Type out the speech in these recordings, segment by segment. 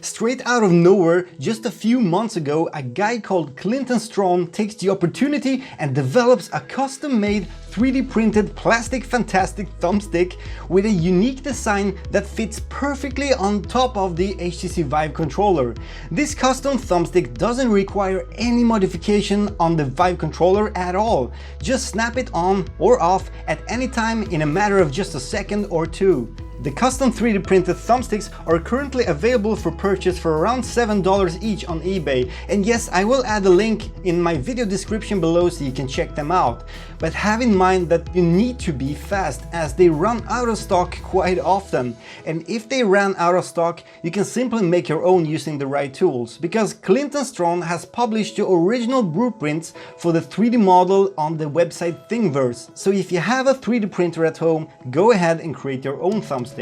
Straight out of nowhere, just a few months ago, a guy called Clinton Strawn takes the opportunity and develops a custom-made 3D printed plastic fantastic thumbstick with a unique design that fits perfectly on top of the HTC Vive controller. This custom thumbstick doesn't require any modification on the Vive controller at all. Just snap it on or off at any time in a matter of just a second or two. The custom 3D printed thumbsticks are currently available for purchase for around $7 each on eBay, and yes, I will add a link in my video description below so you can check them out. But have in mind that you need to be fast as they run out of stock quite often, and if they ran out of stock, you can simply make your own using the right tools, because Clinton Strawn has published the original blueprints for the 3D model on the website Thingiverse. So if you have a 3D printer at home, go ahead and create your own thumbsticks.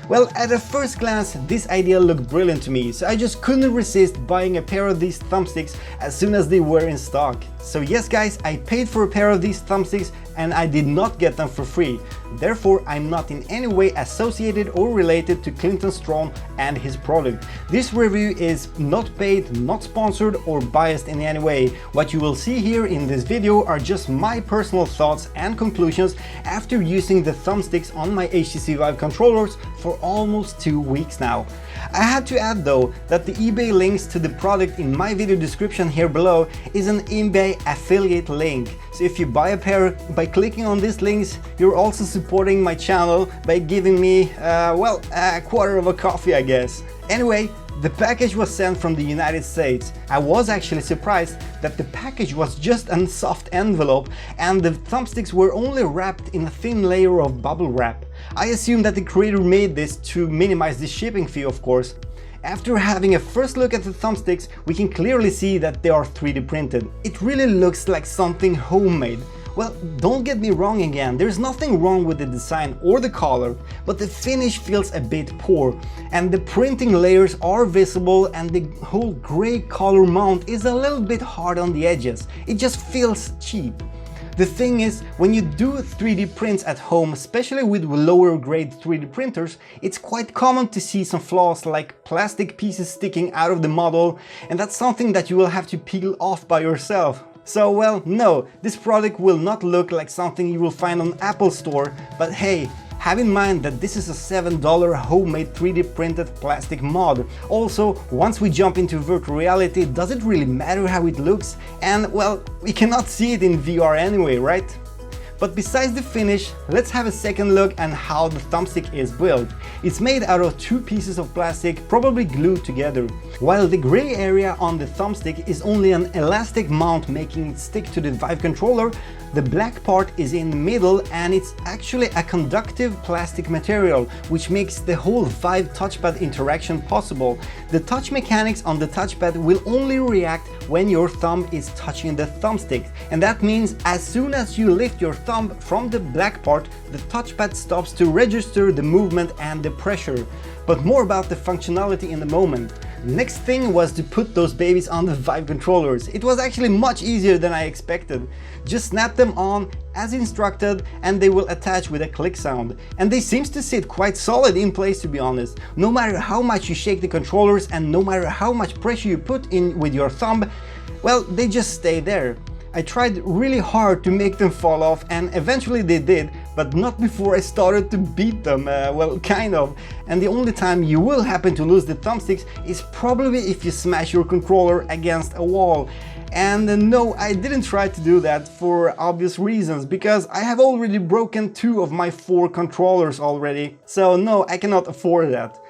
Well, at a first glance, this idea looked brilliant to me, so I just couldn't resist buying a pair of these thumbsticks as soon as they were in stock. So yes guys, I paid for a pair of these thumbsticks and I did not get them for free. Therefore, I'm not in any way associated or related to Clinton Strawn and his product. This review is not paid, not sponsored or biased in any way. What you will see here in this video are just my personal thoughts and conclusions after using the thumbsticks on my HTC Vive controllers for almost 2 weeks now. I had to add though that the eBay links to the product in my video description here below is an eBay affiliate link. So if you buy a pair by clicking on these links, you're also supporting my channel by giving me, well, a quarter of a coffee, I guess. Anyway, the package was sent from the United States. I was actually surprised that the package was just a soft envelope and the thumbsticks were only wrapped in a thin layer of bubble wrap. I assume that the creator made this to minimize the shipping fee, of course. After having a first look at the thumbsticks, we can clearly see that they are 3D printed. It really looks like something homemade. Well, don't get me wrong again, there's nothing wrong with the design or the color, but the finish feels a bit poor, and the printing layers are visible and the whole gray color mount is a little bit hard on the edges. It just feels cheap. The thing is, when you do 3D prints at home, especially with lower grade 3D printers, it's quite common to see some flaws like plastic pieces sticking out of the model, and that's something that you will have to peel off by yourself. So well, no, this product will not look like something you will find on Apple Store, but hey, have in mind that this is a $7 homemade 3D printed plastic mod. Also, once we jump into virtual reality, does it really matter how it looks? And well, we cannot see it in VR anyway, right? But besides the finish, let's have a second look at how the thumbstick is built. It's made out of 2 pieces of plastic, probably glued together. While the gray area on the thumbstick is only an elastic mount making it stick to the Vive controller, the black part is in the middle and it's actually a conductive plastic material, which makes the whole Vive touchpad interaction possible. The touch mechanics on the touchpad will only react when your thumb is touching the thumbstick, and that means as soon as you lift your thumb from the black part, the touchpad stops to register the movement and the pressure. But more about the functionality in a moment. Next thing was to put those babies on the Vive controllers. It was actually much easier than I expected. Just snap them on as instructed and they will attach with a click sound. And they seem to sit quite solid in place, to be honest. No matter how much you shake the controllers and no matter how much pressure you put in with your thumb, well, they just stay there. I tried really hard to make them fall off and eventually they did, but not before I started to beat them, well, kind of. And the only time you will happen to lose the thumbsticks is probably if you smash your controller against a wall. And no, I didn't try to do that for obvious reasons, because I have already broken 2 of my 4 controllers already. So no, I cannot afford that.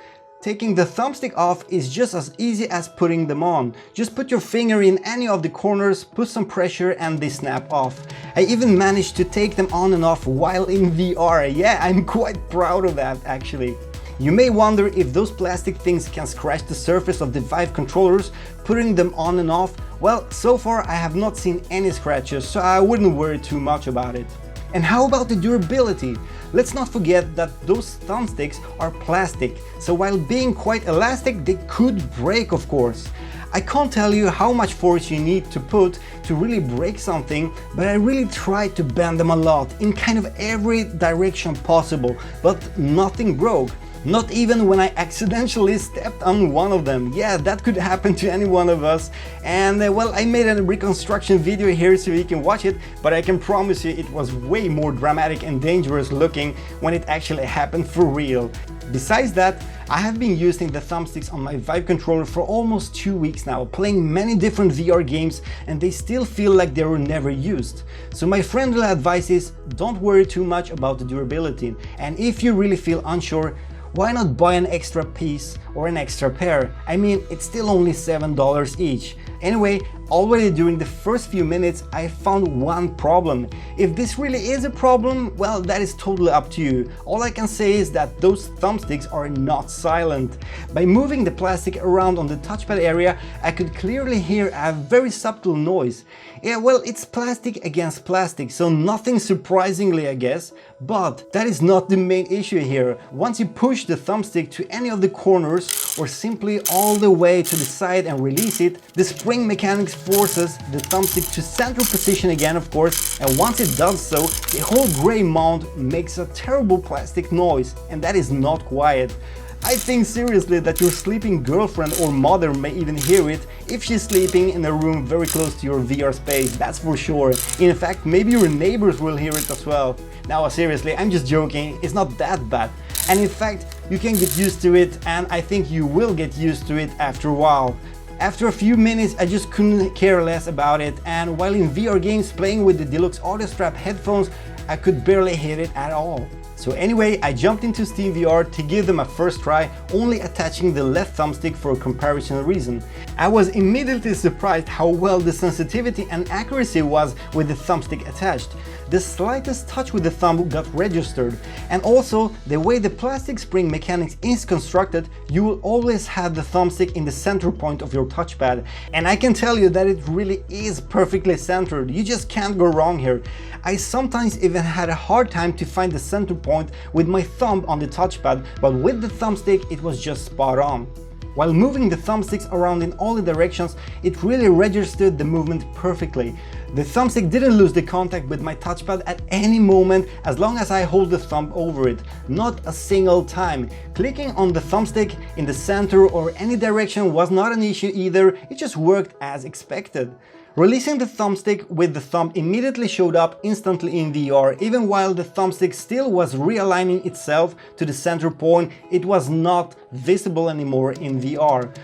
Taking the thumbstick off is just as easy as putting them on. Just put your finger in any of the corners, put some pressure and they snap off. I even managed to take them on and off while in VR. Yeah, I'm quite proud of that actually. You may wonder if those plastic things can scratch the surface of the Vive controllers, putting them on and off. Well, so far I have not seen any scratches, so I wouldn't worry too much about it. And how about the durability? Let's not forget that those thumbsticks are plastic, so while being quite elastic, they could break, of course. I can't tell you how much force you need to put to really break something, but I really tried to bend them a lot in kind of every direction possible, but nothing broke. Not even when I accidentally stepped on one of them. Yeah, that could happen to any one of us. And well, I made a reconstruction video here so you can watch it, but I can promise you it was way more dramatic and dangerous looking when it actually happened for real. Besides that, I have been using the thumbsticks on my Vive controller for almost 2 weeks now, playing many different VR games, and they still feel like they were never used. So my friendly advice is, don't worry too much about the durability, and if you really feel unsure, why not buy an extra piece or an extra pair? I mean, it's still only $7 each. Anyway, already during the first few minutes I found one problem. If this really is a problem, well, that is totally up to you. All I can say is that those thumbsticks are not silent. By moving the plastic around on the touchpad area, I could clearly hear a very subtle noise. Yeah, well, it's plastic against plastic, so nothing surprisingly, I guess. But that is not the main issue here. Once you push the thumbstick to any of the corners or simply all the way to the side and release it, the spring mechanics forces the thumbstick to center position again, of course, and once it does so, the whole gray mount makes a terrible plastic noise, and that is not quiet. I think seriously that your sleeping girlfriend or mother may even hear it if she's sleeping in a room very close to your VR space, that's for sure. In fact, maybe your neighbors will hear it as well. Now seriously, I'm just joking, it's not that bad. And in fact, you can get used to it, and I think you will get used to it after a while. After a few minutes, I just couldn't care less about it, and while in VR games playing with the Deluxe Audio Strap headphones, I could barely hear it at all. So anyway, I jumped into Steam VR to give them a first try, only attaching the left thumbstick for a comparison reason. I was immediately surprised how well the sensitivity and accuracy was with the thumbstick attached. The slightest touch with the thumb got registered, and also the way the plastic spring mechanics is constructed, you will always have the thumbstick in the center point of your touchpad, and I can tell you that it really is perfectly centered. You just can't go wrong here. I sometimes even had a hard time to find the center point with my thumb on the touchpad, but with the thumbstick it was just spot on. While moving the thumbsticks around in all the directions, it really registered the movement perfectly. The thumbstick didn't lose the contact with my touchpad at any moment as long as I hold the thumb over it, not a single time. Clicking on the thumbstick in the center or any direction was not an issue either, it just worked as expected. Releasing the thumbstick with the thumb immediately showed up instantly in VR. Even while the thumbstick still was realigning itself to the center point, it was not visible anymore in VR.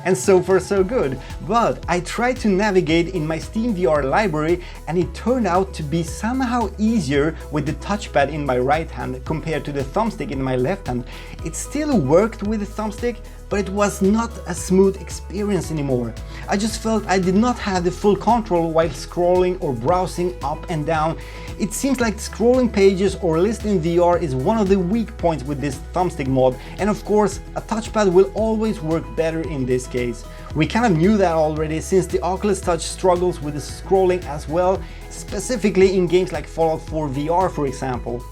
And so far so good, but I tried to navigate in my Steam VR library and it turned out to be somehow easier with the touchpad in my right hand compared to the thumbstick in my left hand. It still worked with the thumbstick, but it was not a smooth experience anymore. I just felt I did not have the full control while scrolling or browsing up and down. It seems like scrolling pages or lists in VR is one of the weak points with this thumbstick mod, and of course a touchpad will always work better in this case. We kind of knew that already since the Oculus Touch struggles with the scrolling as well, specifically in games like Fallout 4 VR for example.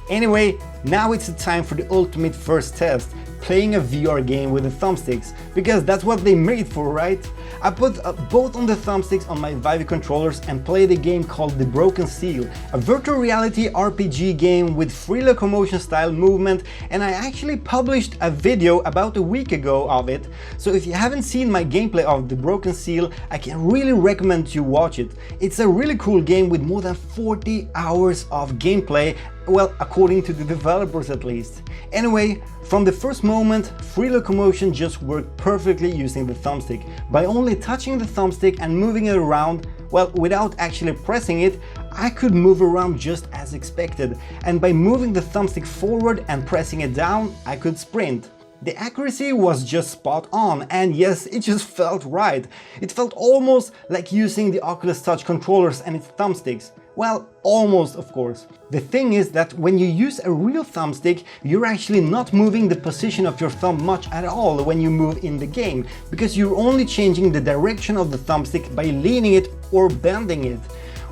Anyway, now it's the time for the ultimate first test, playing a VR game with the thumbsticks, because that's what they made for, right? I put both on the thumbsticks on my Vive controllers and played a game called The Broken Seal, a virtual reality RPG game with free locomotion style movement, and I actually published a video about a week ago of it, so if you haven't seen my gameplay of The Broken Seal, I can really recommend you watch it. It's a really cool game with more than 40 hours of gameplay, well, according to the developers at least. Anyway, from the first moment, free locomotion just worked perfectly using the thumbstick. By only touching the thumbstick and moving it around, well, without actually pressing it, I could move around just as expected. And by moving the thumbstick forward and pressing it down, I could sprint. The accuracy was just spot on, and yes, it just felt right. It felt almost like using the Oculus Touch controllers and its thumbsticks. Well, almost, of course. The thing is that when you use a real thumbstick, you're actually not moving the position of your thumb much at all when you move in the game, because you're only changing the direction of the thumbstick by leaning it or bending it.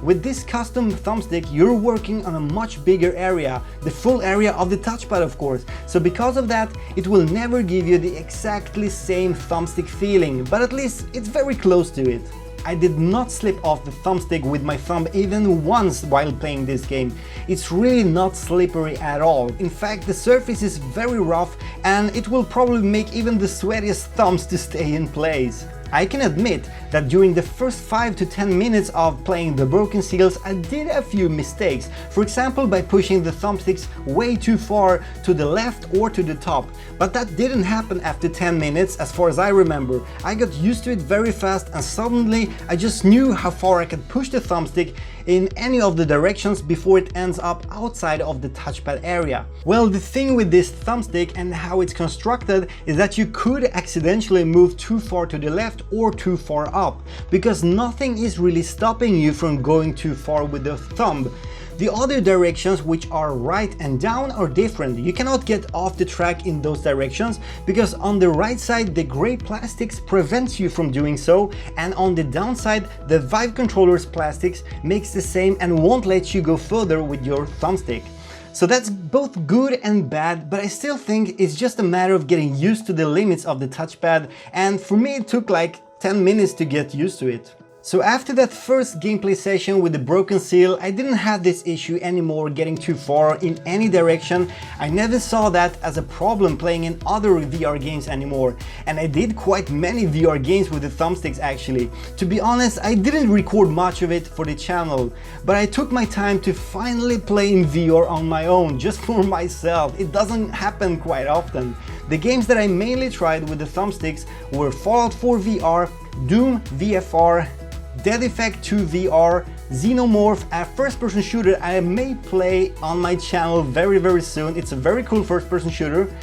With this custom thumbstick, you're working on a much bigger area, the full area of the touchpad of course, so because of that, it will never give you the exactly same thumbstick feeling, but at least it's very close to it. I did not slip off the thumbstick with my thumb even once while playing this game. It's really not slippery at all. In fact, the surface is very rough and it will probably make even the sweatiest thumbs to stay in place. I can admit that during the first 5 to 10 minutes of playing the broken seals I did a few mistakes, for example by pushing the thumbsticks way too far to the left or to the top, but that didn't happen after 10 minutes as far as I remember. I got used to it very fast and suddenly I just knew how far I could push the thumbstick in any of the directions before it ends up outside of the touchpad area. Well, the thing with this thumbstick and how it's constructed is that you could accidentally move too far to the left or too far up, because nothing is really stopping you from going too far with the thumb. The other directions, which are right and down, are different. You cannot get off the track in those directions because on the right side the gray plastics prevents you from doing so, and on the downside the Vive controller's plastics makes the same and won't let you go further with your thumbstick. So that's both good and bad, but I still think it's just a matter of getting used to the limits of the touchpad, and for me it took like 10 minutes to get used to it. So after that first gameplay session with the broken seal, I didn't have this issue anymore getting too far in any direction. I never saw that as a problem playing in other VR games anymore. And I did quite many VR games with the thumbsticks actually. To be honest, I didn't record much of it for the channel, but I took my time to finally play in VR on my own, just for myself. It doesn't happen quite often. The games that I mainly tried with the thumbsticks were Fallout 4 VR, Doom VFR, Dead Effect 2 VR, Xenomorph, a first-person shooter I may play on my channel very soon. It's a very cool first-person shooter.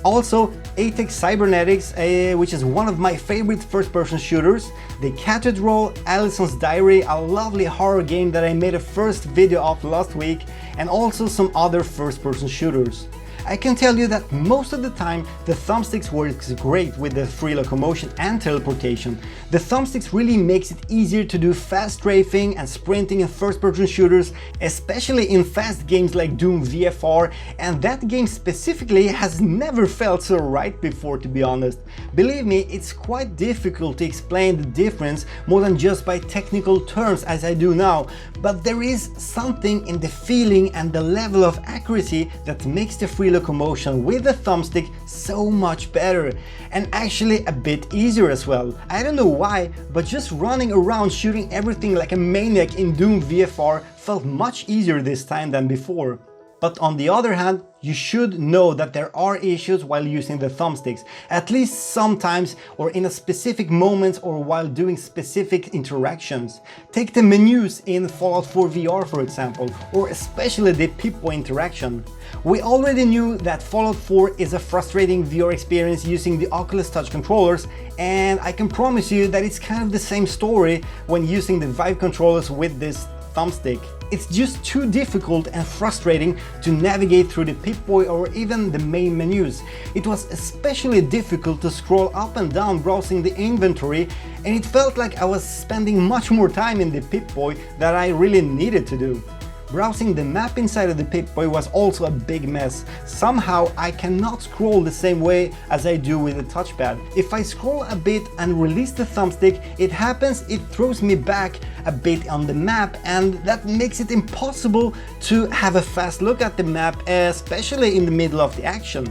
Also, Apex Cybernetics, which is one of my favorite first-person shooters. The Cathedral, Allison's Diary, a lovely horror game that I made a first video of last week, and also some other first-person shooters. I can tell you that most of the time the thumbsticks works great with the free locomotion and teleportation. The thumbsticks really makes it easier to do fast strafing and sprinting in first-person shooters, especially in fast games like Doom VFR, and that game specifically has never felt so right before, to be honest. Believe me, it's quite difficult to explain the difference more than just by technical terms as I do now, but there is something in the feeling and the level of accuracy that makes the free locomotion with the thumbstick so much better, and actually a bit easier as well. I don't know why, but just running around shooting everything like a maniac in Doom VFR felt much easier this time than before. But on the other hand, you should know that there are issues while using the thumbsticks, at least sometimes or in a specific moments or while doing specific interactions. Take the menus in Fallout 4 VR for example, or especially the Pip-Boy interaction. We already knew that Fallout 4 is a frustrating VR experience using the Oculus Touch controllers, and I can promise you that it's kind of the same story when using the Vive controllers with this thumbstick. It's just too difficult and frustrating to navigate through the Pip-Boy or even the main menus. It was especially difficult to scroll up and down browsing the inventory, and it felt like I was spending much more time in the Pip-Boy than I really needed to do. Browsing the map inside of the Pip-Boy was also a big mess. Somehow I cannot scroll the same way as I do with the touchpad. If I scroll a bit and release the thumbstick, it throws me back a bit on the map, and that makes it impossible to have a fast look at the map, especially in the middle of the action.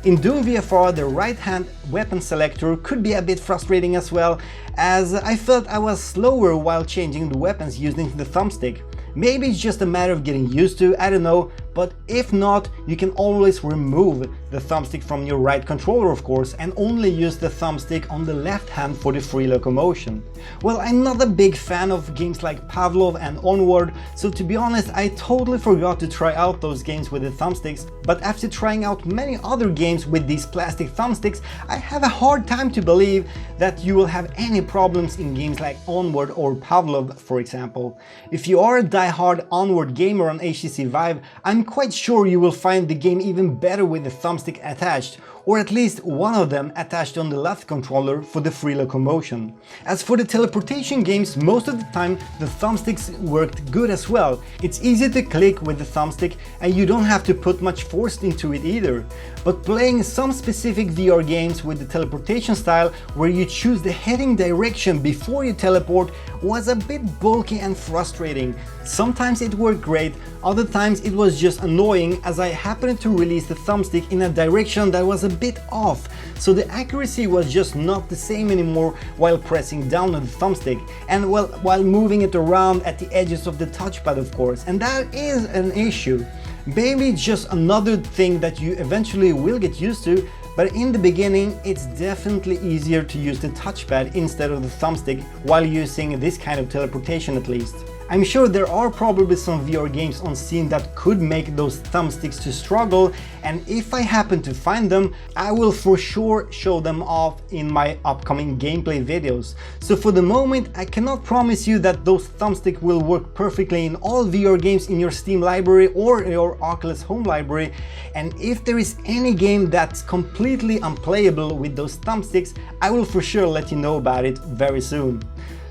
In Doom VFR, the right-hand weapon selector could be a bit frustrating as well, as I felt I was slower while changing the weapons using the thumbstick. Maybe it's just a matter of getting used to, I don't know, but if not, you can always remove the thumbstick from your right controller of course, and only use the thumbstick on the left hand for the free locomotion. Well, I'm not a big fan of games like Pavlov and Onward, so to be honest I totally forgot to try out those games with the thumbsticks, but after trying out many other games with these plastic thumbsticks, I have a hard time to believe that you will have any problems in games like Onward or Pavlov for example. If you are a die-hard Onward gamer on HTC Vive, I'm quite sure you will find the game even better with the thumbstick attached, or at least one of them attached on the left controller for the free locomotion. As for the teleportation games, most of the time the thumbsticks worked good as well. It's easy to click with the thumbstick and you don't have to put much force into it either. But playing some specific VR games with the teleportation style, where you choose the heading direction before you teleport, was a bit bulky and frustrating. Sometimes it worked great, other times it was just annoying as I happened to release the thumbstick in a direction that was a bit off, so the accuracy was just not the same anymore while pressing down on the thumbstick, and well, while moving it around at the edges of the touchpad of course, and that is an issue. Maybe it's just another thing that you eventually will get used to, but in the beginning it's definitely easier to use the touchpad instead of the thumbstick while using this kind of teleportation at least. I'm sure there are probably some VR games on Steam that could make those thumbsticks to struggle, and if I happen to find them, I will for sure show them off in my upcoming gameplay videos. So for the moment, I cannot promise you that those thumbsticks will work perfectly in all VR games in your Steam library or your Oculus home library, and if there is any game that's completely unplayable with those thumbsticks, I will for sure let you know about it very soon.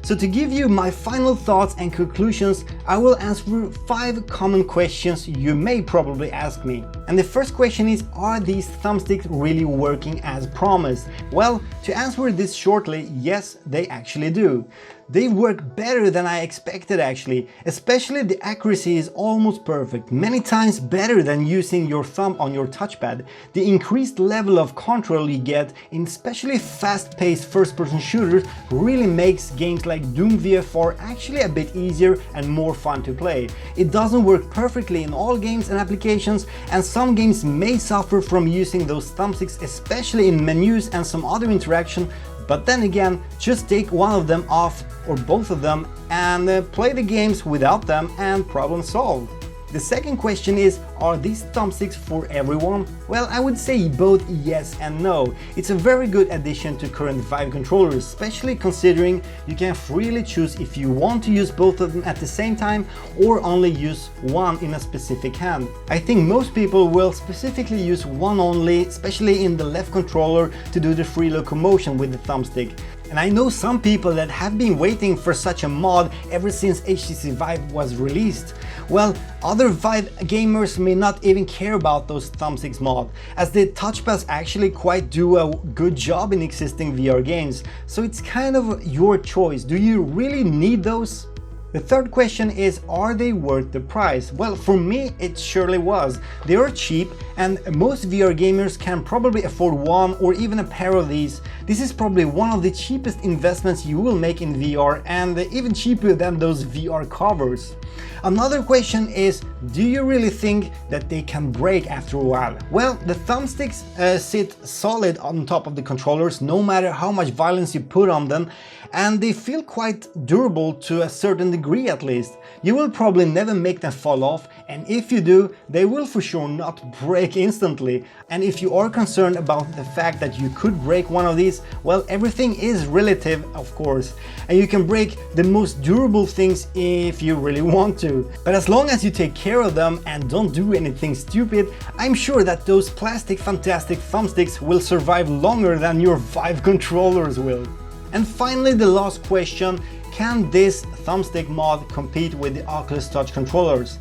So to give you my final thoughts and conclusions, I will answer 5 common questions you may probably ask me. And the first question is, are these thumbsticks really working as promised? Well, to answer this shortly, yes, they actually do. They work better than I expected actually, especially the accuracy is almost perfect, many times better than using your thumb on your touchpad. The increased level of control you get in especially fast-paced first-person shooters really makes games like Doom VFR actually a bit easier and more fun to play. It doesn't work perfectly in all games and applications, and some games may suffer from using those thumbsticks, especially in menus and some other interaction. But then again, just take one of them off or both of them and play the games without them and problem solved. The second question is, are these thumbsticks for everyone? Well, I would say both yes and no. It's a very good addition to current Vive controllers, especially considering you can freely choose if you want to use both of them at the same time or only use one in a specific hand. I think most people will specifically use one only, especially in the left controller, to do the free locomotion with the thumbstick. And I know some people that have been waiting for such a mod ever since HTC Vive was released. Well, other Vive gamers may not even care about those thumbsticks mod, as the touchpads actually quite do a good job in existing VR games. So it's kind of your choice. Do you really need those? The third question is, are they worth the price? Well, for me, it surely was. They are cheap, and most VR gamers can probably afford one or even a pair of these. This is probably one of the cheapest investments you will make in VR, and even cheaper than those VR covers. Another question is, do you really think that they can break after a while? Well, the thumbsticks sit solid on top of the controllers no matter how much violence you put on them, and they feel quite durable to a certain degree at least. You will probably never make them fall off, and if you do, they will for sure not break instantly. And if you are concerned about the fact that you could break one of these, well, everything is relative, of course, and you can break the most durable things if you really want to. But as long as you take care of them and don't do anything stupid, I'm sure that those plastic fantastic thumbsticks will survive longer than your Vive controllers will. And finally, the last question, can this thumbstick mod compete with the Oculus Touch controllers?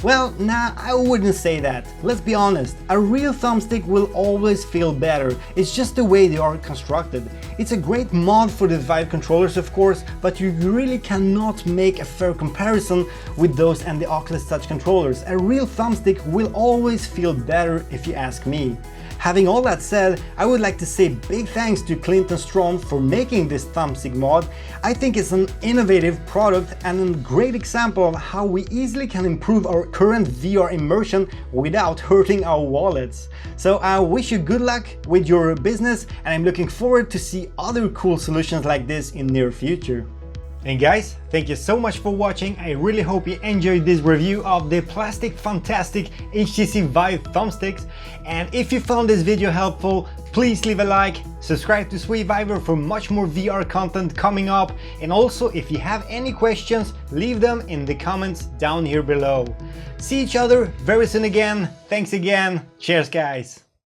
Well, nah, I wouldn't say that. Let's be honest, a real thumbstick will always feel better. It's just the way they are constructed. It's a great mod for the Vive controllers, of course, but you really cannot make a fair comparison with those and the Oculus Touch controllers. A real thumbstick will always feel better if you ask me. Having all that said, I would like to say big thanks to Clinton Strawn for making this thumbstick mod. I think it's an innovative product and a great example of how we easily can improve our current VR immersion without hurting our wallets. So I wish you good luck with your business, and I'm looking forward to see other cool solutions like this in near future. And guys, thank you so much for watching. I really hope you enjoyed this review of the plastic fantastic HTC Vive Thumbsticks. And if you found this video helpful, please leave a like, subscribe to SweViver for much more VR content coming up. And also, if you have any questions, leave them in the comments down here below. See each other very soon again. Thanks again. Cheers, guys.